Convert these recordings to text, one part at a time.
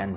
10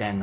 10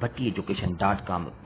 bhattieeducation.com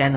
10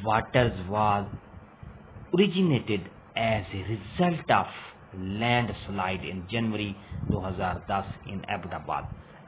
waters was originated as a result of landslide in January 2010 in Abbottabad।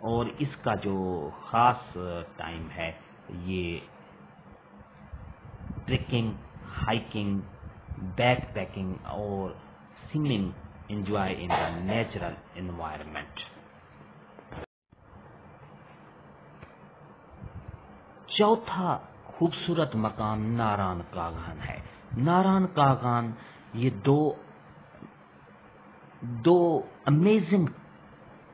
اور اس کا جو خاص time ہے یہ ٹریکنگ، ہائکنگ، بیک پیکنگ اور swimming enjoy in the natural environment. چوتھا خوبصورت مقام ناران کاغان ہے۔ ناران کاغان یہ دو amazing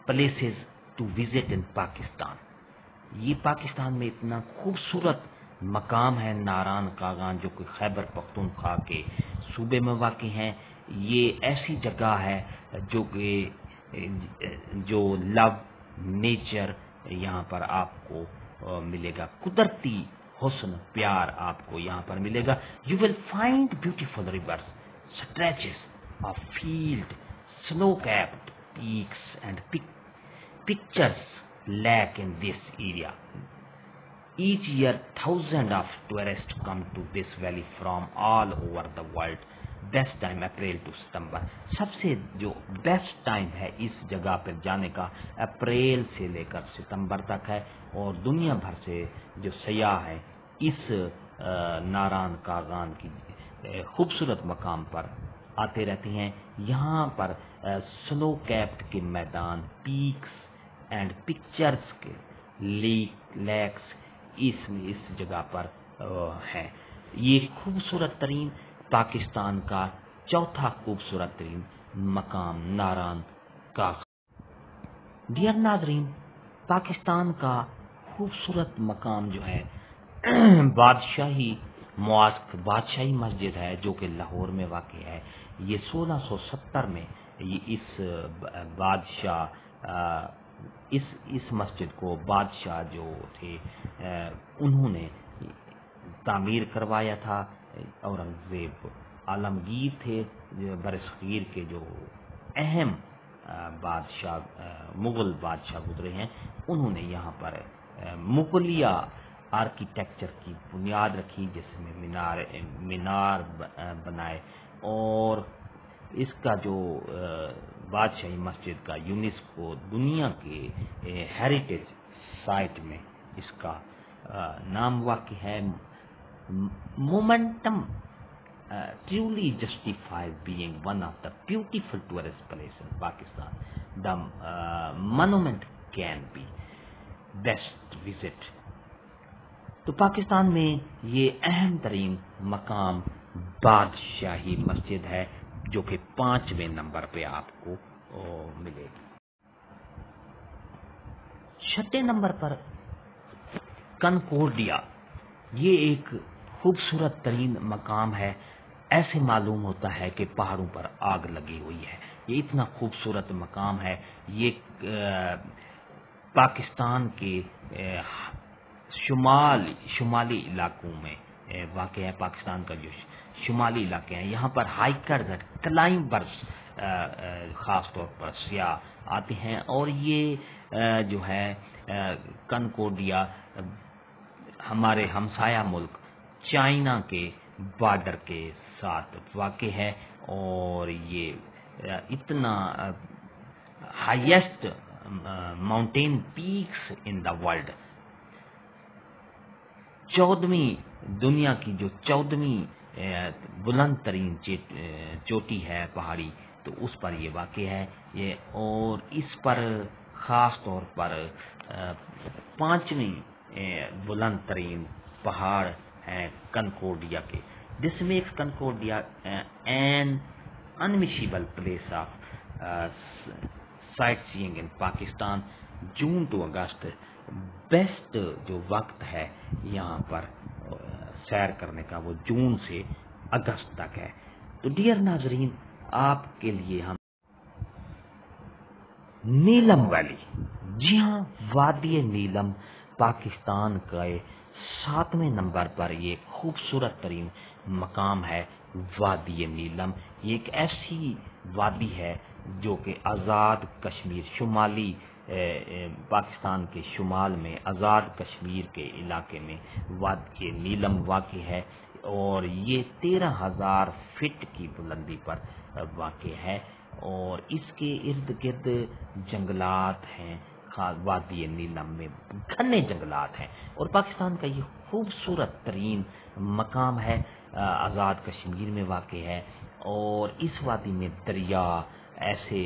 places to visit in Pakistan. یہ پاکستان میں اتنا خوبصورت مقام ہے ناران کاغان، جو کہ خیبر پختونخوا کے صوبے میں واقع ہیں۔ یہ ایسی جگہ ہے جو لو نیچر یہاں پر آپ کو ملے گا، قدرتی حسن پیار آپ کو یہاں پر ملے گا۔ You will find beautiful rivers, stretches of field, snow capped peaks and pictures lack in this area. Each year, thousands of tourists come to this valley from all over the world. Best time April to September. سب سے جو best time ہے اس جگہ پر جانے کا April سے لے کر ستمبر تک ہے، اور دنیا بھر سے جو سیاح ہیں اس ناران کاغان کی خوبصورت مقام پر آتے رہتے ہیں۔ یہاں پر سنو کیپڈ کے میدان، پیکس اینڈ پکچرز کے لیکس اس جگہ پر ہیں۔ یہ خوبصورت ترین پاکستان کا چوتھا خوبصورت ترین مقام ناران کاغان۔ ڈیئر ناظرین، پاکستان کا خوبصورت مقام جو ہے بادشاہی مسجد ہے، جو کہ لاہور میں واقع ہے۔ یہ 1670 میں اس مسجد کو بادشاہ جو تھے انہوں نے تعمیر کروایا تھا۔ اورنگزیب عالمگیر تھے برصغیر کے جو اہم مغل بادشاہ گزرے ہیں، انہوں نے یہاں پر مغلیہ آرکیٹیکچر کی بنیاد رکھی، جس میں مینار بنائے، اور اس کا جو بادشاہی مسجد کا یونیسکو دنیا کے ہیریٹیج سائٹ میں اس کا نام واقع ہے۔ Momentum truly justifies being one of the beautiful tourist places in Pakistan. The monument can be best visit. تو پاکستان میں یہ اہم ترین مقام بادشاہی مسجد ہے، جو کہ 5ویں نمبر پہ آپ کو ملے گی۔ 6 نمبر پر کنکورڈیا، یہ ایک خوبصورت ترین مقام ہے۔ ایسے معلوم ہوتا ہے کہ پہاڑوں پر آگ لگی ہوئی ہے، یہ اتنا خوبصورت مقام ہے۔ یہ پاکستان کے شمالی علاقوں میں واقع ہے۔ پاکستان کا جو شمالی علاقے ہیں، یہاں پر ہائیکرز اور کلائمبرز خاص طور پر سیاح آتے ہیں، اور یہ جو ہے کنکورڈیا ہمارے ہمسایہ ملک چائنا کے بارڈر کے ساتھ واقع ہے، اور یہ اتنا highest mountain peaks in the world, 14ویں دنیا کی جو 14ویں بلند ترین چوٹی ہے پہاڑی، تو اس پر یہ واقع ہے یہ، اور اس پر خاص طور پر 5ویں بلند ترین پہاڑ ہیں کنکورڈیا کے۔ This makes Concordia an unmissable place of sightseeing in Pakistan. June to August best جو وقت ہے یہاں پر سیر کرنے کا، وہ جون سے اگست تک ہے۔ تو ڈیئر ناظرین، آپ کے لیے ہم نیلم ویلی، جی ہاں، وادی نیلم پاکستان کا 7ویں نمبر پر یہ خوبصورت ترین مقام ہے۔ وادی نیلم یہ ایک ایسی وادی ہے جو کہ آزاد کشمیر، شمالی پاکستان کے شمال میں آزاد کشمیر کے علاقے میں وادی نیلم واقع ہے، اور یہ 13,000 فٹ کی بلندی پر واقع ہے، اور اس کے ارد گرد جنگلات ہیں، وادی نیلم میں گھنے جنگلات ہیں اور پاکستان کا یہ خوبصورت ترین مقام ہے، آزاد کشمیر میں واقع ہے، اور اس وادی میں دریا، ایسے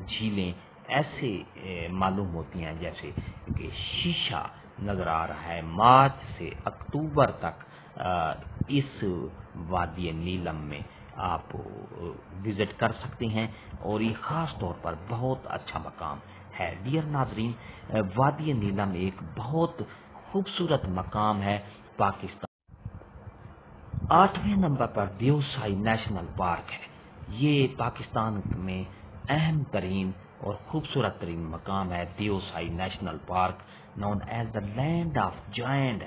جھیلیں ایسے معلوم ہوتی ہیں جیسے کہ شیشہ نظر آ رہا ہے۔ مارچ سے اکتوبر تک اس وادی نیلم میں آپ وزٹ کر سکتے ہیں اور یہ خاص طور پر بہت اچھا مقام ہے۔ ڈیئر ناظرین، وادی نیلم ایک بہت خوبصورت مقام ہے پاکستان۔ 8ویں نمبر پر دیوسائی نیشنل پارک ہے۔ یہ پاکستان میں اہم ترین اور خوبصورت ترین مقام ہے۔ Deosai national park known as the land of giant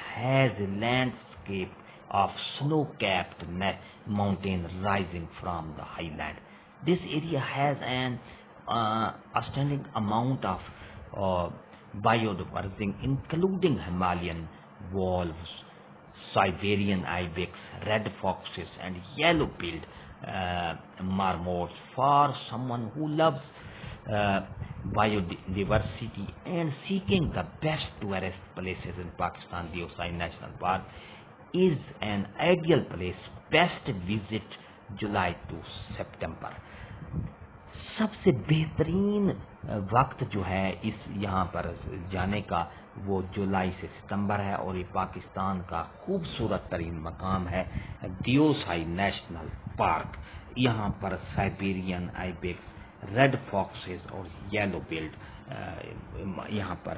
has a landscape of snow-capped mountain rising from the highland. This area has an outstanding amount of biodiversity including Himalayan wolves, Siberian ibex, red foxes and yellow-billed marmots. For someone who loves biodiversity and seeking the best tourist places in Pakistan, Deosai National Park is an ideal place. Best visit July to September. سب سے بہترین وقت جو ہے اس یہاں پر جانے کا وہ جولائی سے ستمبر ہے، اور یہ پاکستان کا خوبصورت ترین مقام ہے دیوسائی نیشنل پارک۔ یہاں پر سائبیرین آئیبیکس، ریڈ فاکسز اور یلو بلڈ یہاں پر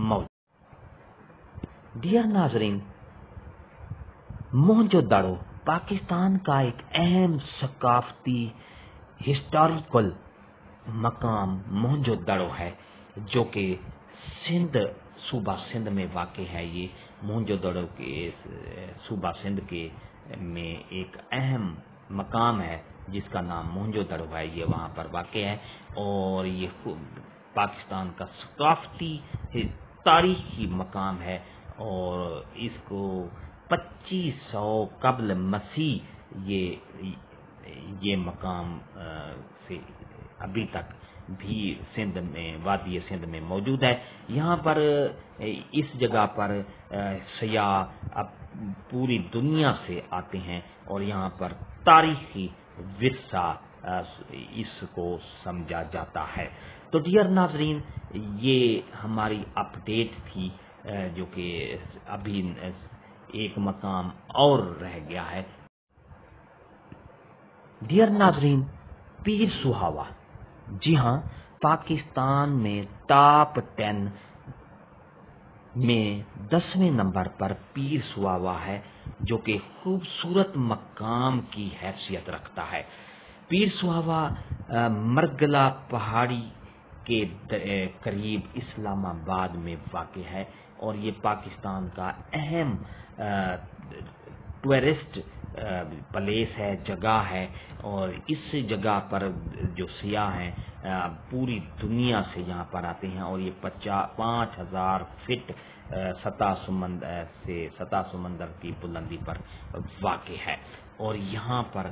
موجود۔ ڈیئر ناظرین، موہنجو دڑو پاکستان کا ایک اہم ثقافتی ہسٹوریکل مقام موہنجو دڑو ہے، جو کہ صوبہ سندھ میں واقع ہے۔ یہ موہنجو دڑو کے صوبہ سندھ کے میں ایک اہم مقام ہے جس کا نام موہنجو دڑو ہے، یہ وہاں پر واقع ہے، اور یہ پاکستان کا ثقافتی تاریخی مقام ہے، اور اس کو 2500 قبل مسیح یہ مقام سے ابھی تک بھی سندھ میں، وادی سندھ میں موجود ہے۔ یہاں پر اس جگہ پر سیاح پوری دنیا سے آتے ہیں اور یہاں پر تاریخی ورثہ اس کو سمجھا جاتا ہے۔ تو ڈیئر ناظرین، یہ ہماری اپڈیٹ تھی جو کہ ابھی ایک مقام اور رہ گیا ہے۔ ڈیئر ناظرین، پیر سہاوا، جی ہاں، پاکستان میں ٹاپ 10 میں 10ویں نمبر پر پیر سہاوا ہے، جو کہ خوبصورت مقام کی حیثیت رکھتا ہے۔ پیر سہاوا مرگلا پہاڑی کے قریب اسلام آباد میں واقع ہے، اور یہ پاکستان کا اہم ٹورسٹ پلیس ہے، جگہ ہے، اور اس جگہ پر جو سیاح ہیں پوری دنیا سے یہاں پر آتے ہیں، اور یہ 5000 فٹ سطح سمندر کی بلندی پر واقع ہے، اور یہاں پر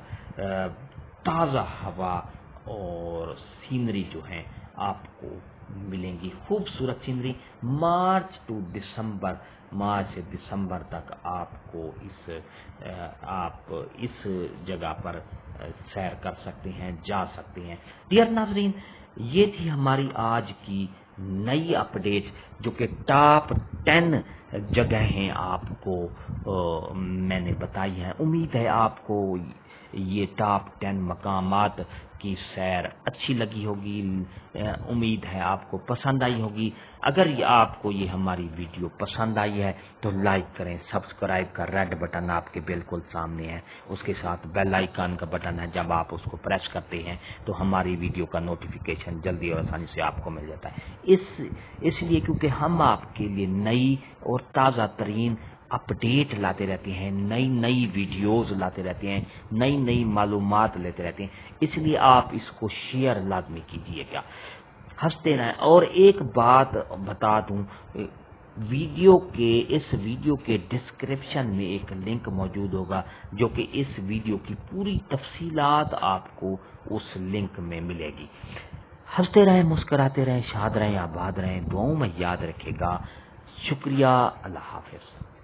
تازہ ہوا اور سینری جو ہیں آپ کو ملیں گی، خوبصورت سینری۔ مارچ سے دسمبر تک آپ اس جگہ پر سیر کر سکتے ہیں، جا سکتے ہیں۔ ڈیئر ناظرین، یہ تھی ہماری آج کی نئی اپڈیٹ جو کہ ٹاپ 10 جگہیں آپ کو میں نے بتائی ہیں۔ امید ہے آپ کو یہ ٹاپ 10 مقامات کی سیر اچھی لگی ہوگی، امید ہے آپ کو پسند آئی ہوگی۔ اگر آپ کو یہ ہماری ویڈیو پسند آئی ہے تو لائک کریں، سبسکرائب کا ریڈ بٹن آپ کے بالکل سامنے ہے، اس کے ساتھ بیل آئیکن کا بٹن ہے، جب آپ اس کو پریس کرتے ہیں تو ہماری ویڈیو کا نوٹیفیکیشن جلدی اور آسانی سے آپ کو مل جاتا ہے۔ اس لیے کیونکہ ہم آپ کے لیے نئی اور تازہ ترین اپڈیٹ لاتے رہتے ہیں، نئی ویڈیوز لاتے رہتے ہیں، نئی معلومات لیتے رہتے ہیں، اس لیے آپ اس کو شیئر لازمی کیجیے گا، ہنستے رہیں۔ اور ایک بات بتا دوں، اس ویڈیو کے ڈسکرپشن میں ایک لنک موجود ہوگا جو کہ اس ویڈیو کی پوری تفصیلات آپ کو اس لنک میں ملے گی۔ ہنستے رہیں، مسکراتے رہیں، شاد رہیں، آباد رہیں، دعاؤں میں یاد رکھے گا۔ شکریہ، اللہ حافظ۔